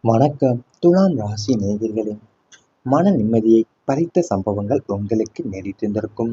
வணக்கம். துலாம் ராசி நேயர்களே, மன நிம்மதியை பறித்த சம்பவங்கள் உங்களுக்கு நேரிட்டிருந்திருக்கும்.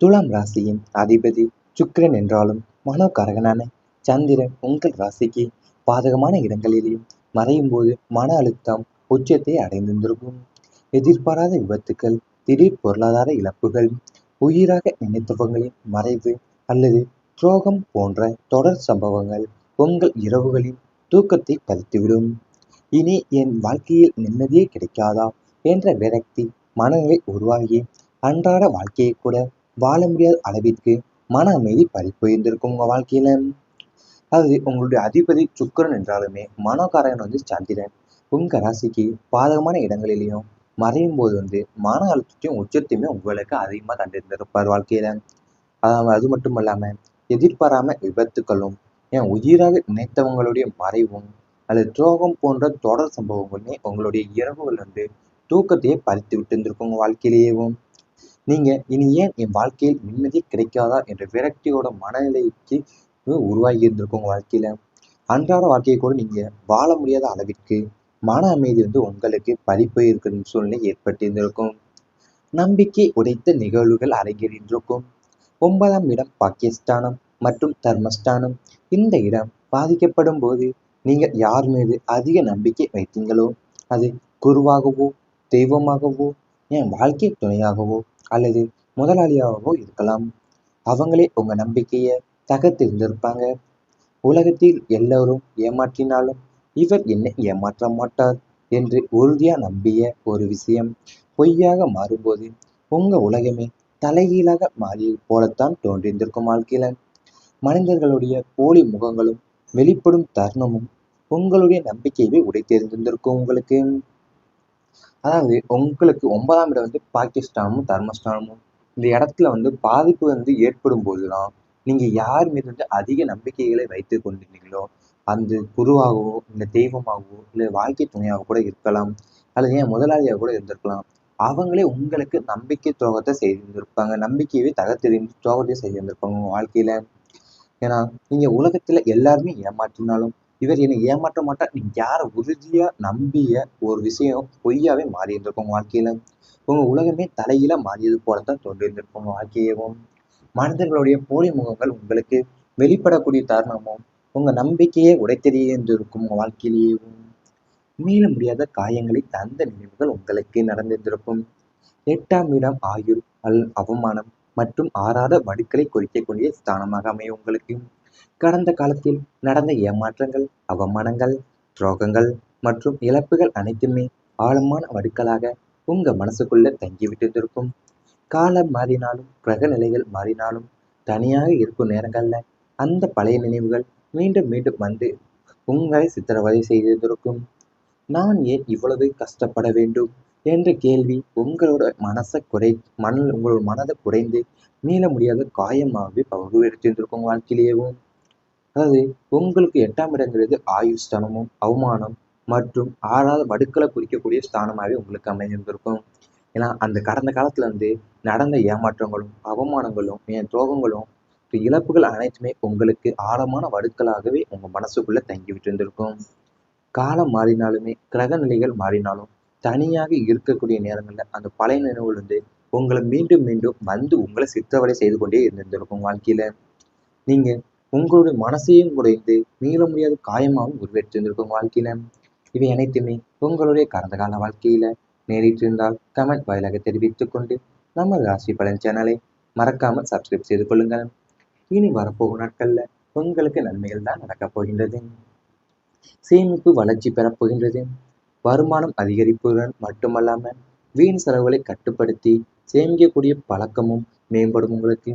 துலாம் ராசியின் அதிபதி சுக்கிரன் என்றாலும் மனோகாரகனான சந்திரன் உங்கள் ராசிக்கு பாதகமான இடங்களிலும் மறையும் போது மன அழுத்தம் உச்சத்தை அடைந்திருந்திருக்கும். எதிர்பாராத விபத்துக்கள், திடீர் பொருளாதார இழப்புகள், உயிராக நினைத்தவங்களின் மறைவு அல்லது துரோகம் போன்ற தொடர் சம்பவங்கள் உங்கள் இரவுகளின் தூக்கத்தை பறித்துவிடும். இனி என் வாழ்க்கையில் நிம்மதியே கிடைக்காதா என்ற விரக்தி மனநிலை உருவாகி அன்றாட வாழ்க்கையை கூட வாழ முடியாத அளவிற்கு மன அமைதி பறிப்போயிருந்திருக்கும் உங்க வாழ்க்கையில. அது உங்களுடைய அதிபதி சுக்கிரன் என்றாலுமே மனோகாரகன் சந்திரன் உங்க ராசிக்கு பாதகமான இடங்களிலையும் மறையும் போது மன அழுத்தத்தையும் உச்சத்தையுமே உங்களுக்கு அதிகமா தந்திருந்திருப்பார் வாழ்க்கையில. அது மட்டும் இல்லாம எதிர்பாராம விபத்துக்களும் என் உயிராக நினைத்தவங்களுடைய மறைவும் அல்லது துரோகம் போன்ற தொடர் சம்பவங்களுமே உங்களுடைய இரவுகள் தூக்கத்தையே பறித்து விட்டு இருந்திருக்கும் உங்க வாழ்க்கையிலேயேவும். நீங்க இனி ஏன் என் வாழ்க்கையில் நிம்மதி கிடைக்காதா என்ற விரக்தியோட மனநிலைக்கு உருவாகி இருந்திருக்கும் உங்க வாழ்க்கையில. அன்றாட வாழ்க்கையை கூட நீங்க வாழ முடியாத அளவிற்கு மன அமைதி உங்களுக்கு பறிப்போய் இருக்கிற சூழ்நிலை ஏற்பட்டு இருந்திருக்கும். நம்பிக்கை உடைத்த நிகழ்வுகள் அரங்கேறியிருக்கும். 9ஆம் இடம் பாக்கியஸ்தானம் மற்றும் தர்மஸ்தானம். இந்த இடம் பாதிக்கப்படும் போது நீங்கள் யார் மீது அதிக நம்பிக்கை வைத்தீங்களோ, அது குருவாகவோ தெய்வமாகவோ என் வாழ்க்கை துணையாகவோ அல்லது முதலாளியாகவோ இருக்கலாம். அவங்களே உங்க நம்பிக்கையை தகர்த்திருந்திருப்பாங்க. உலகத்தில் எல்லோரும் ஏமாற்றினாலும் இவர் என்னை ஏமாற்ற மாட்டார் என்று உறுதியா நம்பிய ஒரு விஷயம் பொய்யாக மாறும்போது உங்க உலகமே தலைகீழாக மாறியது போலத்தான் தோன்றியிருந்திருக்கும் வாழ்க்கையில. மனிதர்களுடைய போலி முகங்களும் வெளிப்படும் தருணமும் உங்களுடைய நம்பிக்கையவே உடைத்தெறிந்திருந்திருக்கும் உங்களுக்கு. அதாவது உங்களுக்கு 9ஆம் இடம் பாகிஸ்தானமும் தர்மஸ்தானமும் இந்த இடத்துல பாதிப்பு ஏற்படும் போதுதான் நீங்க யார் மீது அதிக நம்பிக்கைகளை வைத்து கொண்டிருந்தீங்களோ அந்த குருவாகவோ இல்லை தெய்வமாகவோ இல்லை வாழ்க்கை துணையாக கூட இருக்கலாம் அல்லது ஏன் முதலாளியாக கூட இருந்திருக்கலாம். அவங்களே உங்களுக்கு நம்பிக்கை துரோகத்தை செய்திருந்திருப்பாங்க. நம்பிக்கையவே தகர்த்தெறிந்து துரோகத்தை செய்திருந்திருப்பாங்க உங்க வாழ்க்கையில. ஏன்னா நீங்க உலகத்துல எல்லாருமே ஏமாற்றினாலும் இவர் என்னை ஏமாற்ற மாட்டார் நீங்க யாரை உறுதியா நம்பிய ஒரு விஷயம் பொய்யாவே மாறி இருந்திருக்கும் உங்க வாழ்க்கையில. உங்க உலகமே தலையில மாறியது போலத்தான் தோன்றியிருந்திருக்கும் உங்க வாழ்க்கையவும். மனிதர்களுடைய போலி முகங்கள் உங்களுக்கு வெளிப்படக்கூடிய தருணமும் உங்க நம்பிக்கையை உடைத்தெறிந்திருக்கும் உங்க வாழ்க்கையிலேயும். மீள முடியாத காயங்களை தந்த நினைவுகள் உங்களுக்கு நடந்திருந்திருக்கும். 8ஆம் இடம் ஆயுள் அவமானம் மற்றும் ஆறாத வடுக்களை குறிக்கக்கூடிய ஸ்தானமாக அமையும் உங்களுக்கு. கடந்த காலத்தில் நடந்த ஏமாற்றங்கள், அவமானங்கள், துரோகங்கள் மற்றும் இழப்புகள் அனைத்துமே ஆழமான வடுக்களாக உங்க மனசுக்குள்ள தங்கிவிட்டு. காலம் மாறினாலும் கிரக நிலைகள் மாறினாலும் தனியாக இருக்கும் நேரங்கள்ல அந்த பழைய நினைவுகள் மீண்டும் மீண்டும் உங்களை சித்திரவதை செய்திருந்திருக்கும். நான் ஏன் இவ்வளவு கஷ்டப்பட வேண்டும் என்ற கேள்வி உங்களோட உங்களோட மனதை குறைந்து மீள முடியாத காயமாகவே உருவெடுத்திருந்திருக்கும் வாழ்க்கையிலேயும். அதாவது உங்களுக்கு 8ஆம் இடங்கிறது ஆயுள் ஸ்தானமும் அவமானம் மற்றும் ஆறாத வடுக்களை குறிக்கக்கூடிய ஸ்தானமாகவே உங்களுக்கு அமைந்திருந்திருக்கும். ஏன்னா அந்த கடந்த காலத்துல நடந்த ஏமாற்றங்களும் அவமானங்களும் துரோகங்களும் இழப்புகள் அனைத்துமே உங்களுக்கு ஆழமான வடுக்களாகவே உங்க மனசுக்குள்ள தங்கிவிட்டு இருந்திருக்கும். காலம் மாறினாலுமே கிரக நிலைகள் மாறினாலும் தனியாக இருக்கக்கூடிய நேரங்கள்ல அந்த பழைய நினைவுகள் உங்களை மீண்டும் மீண்டும் உங்களை சித்திரவதை செய்து கொண்டே இருந்திருக்கும் வாழ்க்கையில. நீங்க உங்களுடைய மனசையும் குறைந்து மீள முடியாத காயமாகவும் உருவெற்றிருந்திருக்கும் வாழ்க்கையில. இவை அனைத்துமே உங்களுடைய கடந்த கால வாழ்க்கையில நேரிட்டிருந்தால் கமெண்ட் வாயிலாக தெரிவித்துக் கொண்டு நம்ம ராசி பலன் சேனலை மறக்காமல் சப்ஸ்கிரைப் செய்து கொள்ளுங்கள். இனி வரப்போகும் நாட்கள்ல உங்களுக்கு நன்மைகள் தான் நடக்கப் போகின்றது. சேமிப்பு வளர்ச்சி பெறப்போகின்றது. வருமானம் அதிகரிப்புடன் மட்டுமல்லாமல் வீண் செலவுகளை கட்டுப்படுத்தி சேமிக்கக்கூடிய பழக்கமும் மேம்படும் உங்களுக்கு.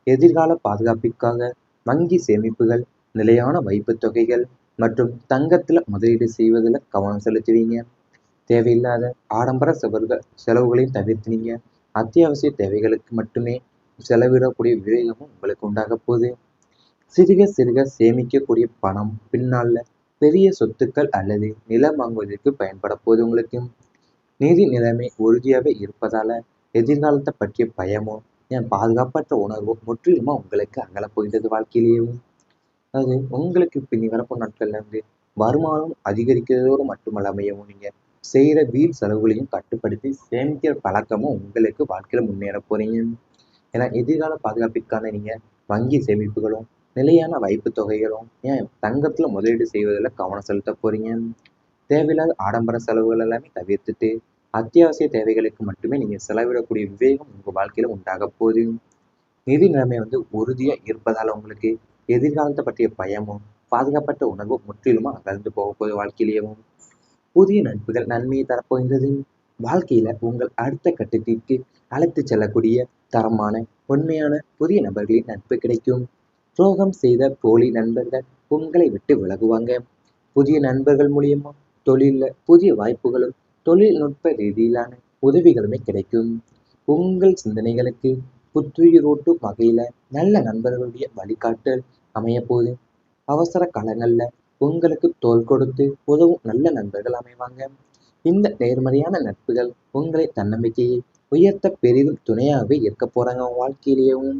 எதிர்கால பாதுகாப்பிற்காக வங்கி சேமிப்புகள், நிலையான வைப்பு தொகைகள் மற்றும் தங்கத்துல முதலீடு செய்வதில் கவனம் செலுத்துவீங்க. தேவையில்லாத ஆடம்பர செலவுகளையும் தவிர்த்து நீங்க அத்தியாவசிய தேவைகளுக்கு மட்டுமே செலவிடக்கூடிய விவேகமும் உங்களுக்கு உண்டாக போகுது. சிறுக சிறுக சேமிக்கக்கூடிய பணம் பின்னால பெரிய சொத்துக்கள் அல்லது நிலம் வாங்குவதற்கு பயன்பட போகுது உங்களுக்கு. நிதி நிலைமை உறுதியாகவே இருப்பதால எதிர்காலத்தை பற்றிய பயமோ பாதுகாப்பற்ற உணர்வோ முற்றிலுமா உங்களுக்கு அகலப்போகின்றது வாழ்க்கையிலேயும். அதாவது உங்களுக்கு பின்னி வரப்போ நாட்கள்ல வருமானம் அதிகரிக்கிறதோடு மட்டுமல்லாமையும் நீங்க செய்கிற வீண் செலவுகளையும் கட்டுப்படுத்தி சேமிக்கிற பழக்கமும் உங்களுக்கு வாழ்க்கையில் முன்னேற போறீங்க. ஏன்னா எதிர்கால பாதுகாப்பிற்கான நீங்க வங்கி சேமிப்புகளும் நிலையான வைப்பு தொகைகளும் ஏன் தங்கத்துல முதலீடு செய்வதில் கவனம் செலுத்த போறீங்க. தேவையில்லாத ஆடம்பர செலவுகள் எல்லாமே தவிர்த்துட்டு அத்தியாவசிய தேவைகளுக்கு மட்டுமே நீங்க செலவிடக்கூடிய விவேகம் உங்க வாழ்க்கையில உண்டாக போகுது. நிதி நிலைமை உறுதியா இருப்பதால உங்களுக்கு எதிர்காலத்தை பற்றிய பயமும் பாதுகாப்பற்ற உணர்வும் முற்றிலுமா அகழ்ந்து போக போகுது வாழ்க்கையிலேயும். புதிய நட்புகள் நன்மையை தரப்போகின்றது. வாழ்க்கையில உங்கள் அடுத்த கட்டத்திற்கு அழைத்து செல்லக்கூடிய தரமான உண்மையான புதிய நபர்களின் நட்பு கிடைக்கும். துரோகம் செய்த போலி நண்பர்கள் உங்களை விட்டு விலகுவாங்க. புதிய நண்பர்கள் மூலியமா தொழில்ல புதிய வாய்ப்புகளும் தொழில்நுட்ப ரீதியிலான உதவிகளுமே கிடைக்கும். உங்கள் சிந்தனைகளுக்கு புத்துயிரூட்டும் வகையில நல்ல நண்பர்களுடைய வழிகாட்டல் அமைய போகுது. அவசர காலங்கள்ல உங்களுக்கு தோள் கொடுத்து உதவும் நல்ல நண்பர்கள் அமைவாங்க. இந்த நேர்மறையான நட்புகள் உங்களை தன்னம்பிக்கையை உயர்த்த பெரிதும் துணையாகவே இருக்க போறாங்க உங்க வாழ்க்கையிலேயும்.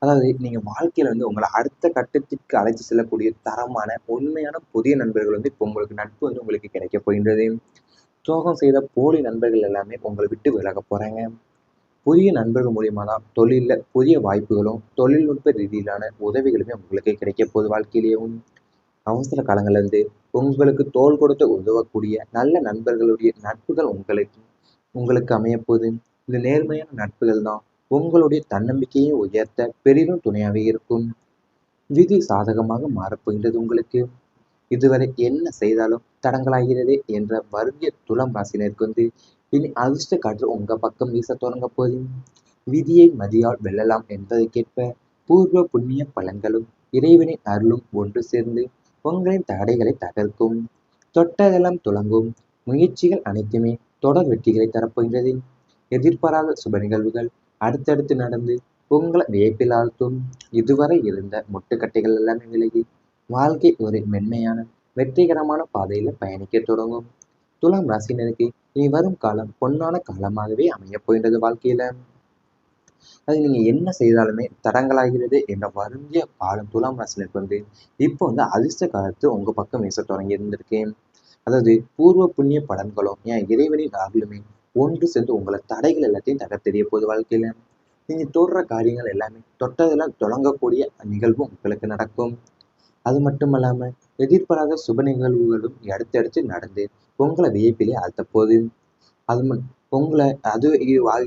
அதாவது நீங்க வாழ்க்கையில உங்களை அடுத்த கட்டத்திற்கு அழைத்து செல்லக்கூடிய தரமான உண்மையான புதிய நண்பர்கள் இப்போ உங்களுக்கு நட்பு உங்களுக்கு கிடைக்க போகின்றது. துரோகம் செய்த போலி நண்பர்கள் எல்லாமே உங்களை விட்டு விலக போறாங்க. புதிய நண்பர்கள் மூலியமா தான் தொழில்ல புதிய வாய்ப்புகளும் தொழில்நுட்ப ரீதியிலான உதவிகளுமே உங்களுக்கு கிடைக்க போகுது வாழ்க்கையிலேயும். அவசர காலங்கள்ல உங்களுக்கு தோள் கொடுத்து உதவக்கூடிய நல்ல நண்பர்களுடைய நட்புகள் உங்களுக்கு உங்களுக்கு அமையப்போகுது. இந்த நேர்மையான நட்புகள் தான் உங்களுடைய தன்னம்பிக்கையை உயர்த்த பெரிதும் துணையாகவே இருக்கும். விதி சாதகமாக மாறப்போகின்றது உங்களுக்கு. இதுவரை என்ன செய்தாலும் தடங்கலாகிறதே என்ற வருந்திய துலாம் ராசினருக்கு இனி அதிர்ஷ்ட காற்று உங்க பக்கம் வீச தொடங்க போகுது. விதியை மதியால் வெல்லலாம் என்பதற்கேற்ப பூர்வ புண்ணிய பலன்களும் இறைவனின் அருளும் ஒன்று சேர்ந்து உங்களின் தடைகளை தகர்க்கும். தொட்டதெல்லாம் துலங்கும். முயற்சிகள் அனைத்துமே தொடர் வெற்றிகளை தரப்போகின்றது. எதிர்பாராத சுப நிகழ்வுகள் அடுத்தடுத்து நடந்து உங்களை வியப்பில் ஆழ்த்தும். இதுவரை இருந்த முட்டுக்கட்டைகள் எல்லாமே விலகி வாழ்க்கை ஒரு மென்மையான வெற்றிகரமான பாதையில பயணிக்க தொடங்கும். துலாம் ராசினருக்கு இனி வரும் காலம் பொன்னான காலமாகவே அமையப் போகின்றது வாழ்க்கையில. அது நீங்க என்ன செய்தாலுமே தடங்கலாகிறது என்ற வருந்திய காலம் துலாம் ராசினருக்கு இப்போ அதிர்ஷ்ட காலத்து உங்க பக்கம் வீச தொடங்கி இருந்திருக்கேன். அதாவது பூர்வ புண்ணிய பலன்களும் ஏன் இறைவனின் அருளுமே ஒன்று சேர்ந்து உங்களை தடைகள் எல்லாத்தையும் தகர்த்தெறிய போகுது வாழ்க்கையில. நீங்க தோன்ற காரியங்கள் எல்லாமே தொட்டதெல்லாம் தொடங்கக்கூடிய நிகழ்வும் உங்களுக்கு நடக்கும். அது மட்டும் இல்லாம எதிர்பாராத சுப நிகழ்வுகளும் அடுத்தடுத்து நடந்து உங்களை வியப்பிலே ஆழ்த்த போகுது. அது உங்களை அது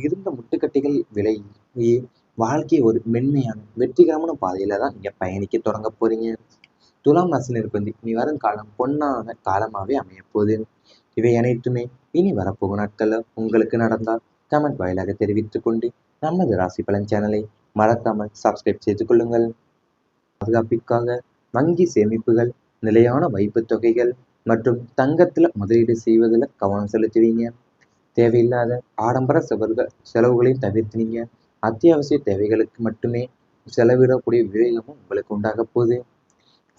இருந்த முட்டுக்கட்டைகள் விலகி வாழ்க்கை ஒரு மென்மையான வெற்றிகரமான பாதையில தான் நீங்க பயணிக்க தொடங்க போறீங்க. துலாம் ராசினருக்கு இனி வரும் காலம் பொன்னான காலமாவே அமைய போகுது. இவை அனைத்துமே இனி வரப்போகும் நாட்கள்ல உங்களுக்கு நடந்தால் கமெண்ட் வாயிலாக தெரிவித்துக் கொண்டு நமது ராசி பலன் சேனலை மறக்காமல் சப்ஸ்கிரைப் செய்து கொள்ளுங்கள். பாதுகாப்பிற்காக வங்கி சேமிப்புகள் நிலையான வைப்பு தொகைகள் மற்றும் தங்கத்துல முதலீடு செய்வதில் கவனம் செலுத்துவீங்க. தேவையில்லாத ஆடம்பர செலவுகளையும் தவிர்த்து நீங்க அத்தியாவசிய தேவைகளுக்கு மட்டுமே செலவிடக்கூடிய விவேகமும் உங்களுக்கு உண்டாக போகுது.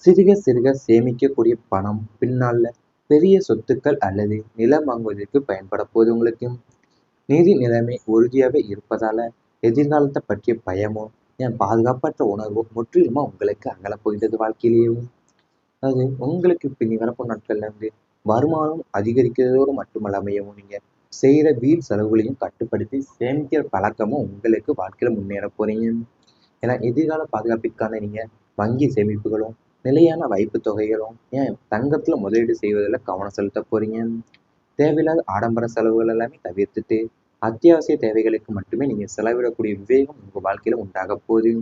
சிறுக சிறுக சேமிக்கக்கூடிய பணம் பின்னால பெரிய சொத்துக்கள் அல்லது நிலம் வாங்குவதற்கு பயன்பட போகுது உங்களுக்கு. நிதி நிலைமை உறுதியாகவே இருப்பதால எதிர்காலத்தை பற்றிய பயமோ என் பாதுகாப்பற்ற உணர்வோ முற்றிலுமா உங்களுக்கு அகலப் போகின்றது வாழ்க்கையிலேயும். அது உங்களுக்கு பின்னி வரப்போ நாட்கள்ல வருமானம் அதிகரிக்கிறதோடு மட்டுமல்லாமையும் நீங்க செய்கிற வீண் செலவுகளையும் கட்டுப்படுத்தி சேமிக்கிற பழக்கமும் உங்களுக்கு வாழ்க்கையில முன்னேற போறீங்க. ஏன்னா எதிர்கால பாதுகாப்பிற்கான நீங்க வங்கி சேமிப்புகளும் நிலையான வைப்பு தொகைகளும் ஏன் தங்கத்துல முதலீடு செய்வதில் கவனம் செலுத்த போறீங்க. தேவையில்லாத ஆடம்பர செலவுகள் எல்லாமே தவிர்த்துட்டு அத்தியாவசிய தேவைகளுக்கு மட்டுமே நீங்க செலவிடக்கூடிய விவேகம் உங்க வாழ்க்கையில உண்டாக போகுது.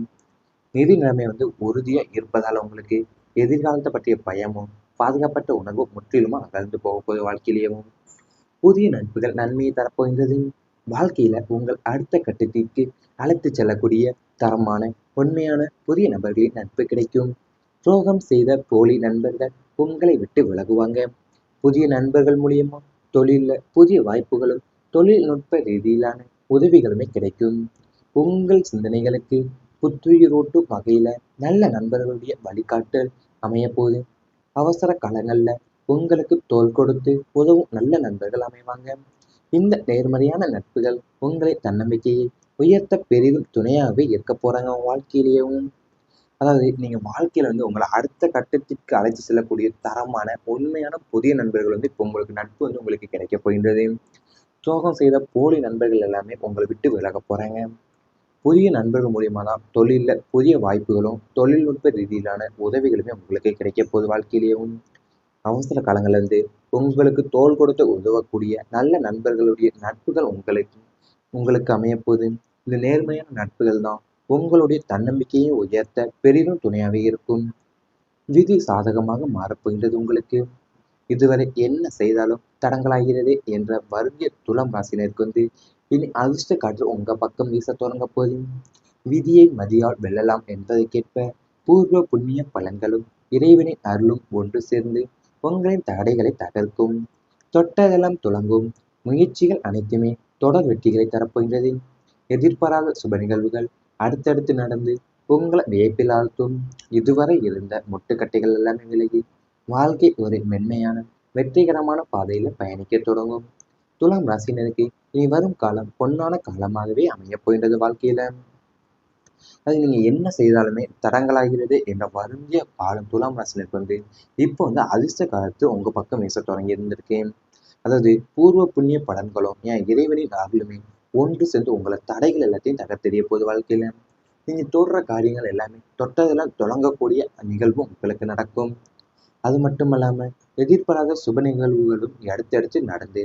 நிதி நிலைமை உறுதியா இருப்பதால உங்களுக்கு எதிர்காலத்தை பற்றிய பயமும் பாதுகாப்பற்ற உணர்வும் முற்றிலுமா அகழ்ந்து போக போகுது வாழ்க்கையிலேயும். புதிய நட்புகள் நன்மையை தரப்போகின்றது. வாழ்க்கையில உங்கள் அடுத்த கட்டத்திற்கு அழைத்து செல்லக்கூடிய தரமான உண்மையான புதிய நபர்களின் நட்பு கிடைக்கும். துரோகம் செய்த போலி நண்பர்கள் உங்களை விட்டு விலகுவாங்க. புதிய நண்பர்கள் மூலியமா தொழில்ல புதிய வாய்ப்புகளும் தொழில்நுட்ப ரீதியிலான உதவிகளுமே கிடைக்கும். உங்கள் சிந்தனைகளுக்கு புத்துயிரூட்டும் வகையில நல்ல நண்பர்களுடைய வழிகாட்டல் அமைய போகுது. அவசர காலங்கள்ல உங்களுக்கு தோள் கொடுத்து உதவும் நல்ல நண்பர்கள் அமைவாங்க. இந்த நேர்மறையான நட்புகள் உங்களை தன்னம்பிக்கையை உயர்த்த பெரிதும் துணையாகவே இருக்க போறாங்க வாழ்க்கையிலேயும். அதாவது நீங்க வாழ்க்கையில உங்கள அடுத்த கட்டத்திற்கு அழைத்து செல்லக்கூடிய தரமான, உண்மையான புதிய நண்பர்கள் இப்போ உங்களுக்கு நட்பு உங்களுக்கு கிடைக்கப் போகின்றது. துரோகம் செய்த போலி நண்பர்கள் எல்லாமே உங்கள விட்டு விலகப் போறாங்க. புதிய நண்பர்கள் மூலியமா தான் தொழில்ல புதிய வாய்ப்புகளும், தொழில்நுட்ப ரீதியிலான உதவிகளுமே உங்களுக்கு கிடைக்கப் போகுது வாழ்க்கையிலேயும். அவசர காலங்கள்ல உங்களுக்கு தோள் கொடுத்து உதவக்கூடிய நல்ல நண்பர்களுடைய நட்புகள் உங்களுக்கு உங்களுக்கு அமையப்போகுது. இந்த நேர்மையான நட்புகள் தான் உங்களுடைய தன்னம்பிக்கையை உயர்த்த பெரிதும் துணையாக இருக்கும். விதி சாதகமாக மாறப்போகின்றது உங்களுக்கு. இதுவரை என்ன செய்தாலும் தடங்கலாகிறதே என்ற வருந்திய துலாம் ராசினருக்கு இனி அதிர்ஷ்ட காற்று உங்க பக்கம் வீசத் தொடங்கப் போகுது. விதியை மதியால் வெல்லலாம் என்பதற்கேற்ப பூர்வ புண்ணிய பலன்களும் இறைவனின் அருளும் ஒன்று சேர்ந்து உங்களின் தடைகளை தகர்க்கும். தொட்டதெல்லாம் துலங்கும். முயற்சிகள் அனைத்துமே தொடர் வெற்றிகளை தரப்போகின்றது. எதிர்பாராத சுப நிகழ்வுகள் அடுத்தடுத்து நடந்து உங்களை வியப்பில் ஆழ்த்தும். இதுவரை இருந்த முட்டுக்கட்டைகள் எல்லாமே விலகி வாழ்க்கை ஒரு மென்மையான வெற்றிகரமான பாதையில பயணிக்கத் தொடங்கும். துலாம் ராசினருக்கு இனி வரும் காலம் பொன்னான காலமாகவே அமையப் போகின்றது வாழ்க்கையில. அது நீங்க என்ன செய்தாலுமே தடங்கலாகிறது என்ற வருந்திய காலம் துலாம் ராசினருக்கு இப்போ அதிர்ஷ்ட காலத்து உங்க பக்கம் வீசத் தொடங்கி இருந்திருக்கு. அதாவது பூர்வ புண்ணிய பலன்களும் இறைவனின் அருளுமே ஒன்று சேர்ந்து உங்களை தடைகள் எல்லாத்தையும் தகர்த்தெறிய போகுது வாழ்க்கையில. நீங்க தொடுற காரியங்கள் எல்லாமே தொட்டதெல்லாம் தொடங்கக்கூடிய நிகழ்வும் உங்களுக்கு நடக்கும். அது மட்டுமல்லாம எதிர்பாராத சுப நிகழ்வுகளும் அடுத்தடுத்து நடந்து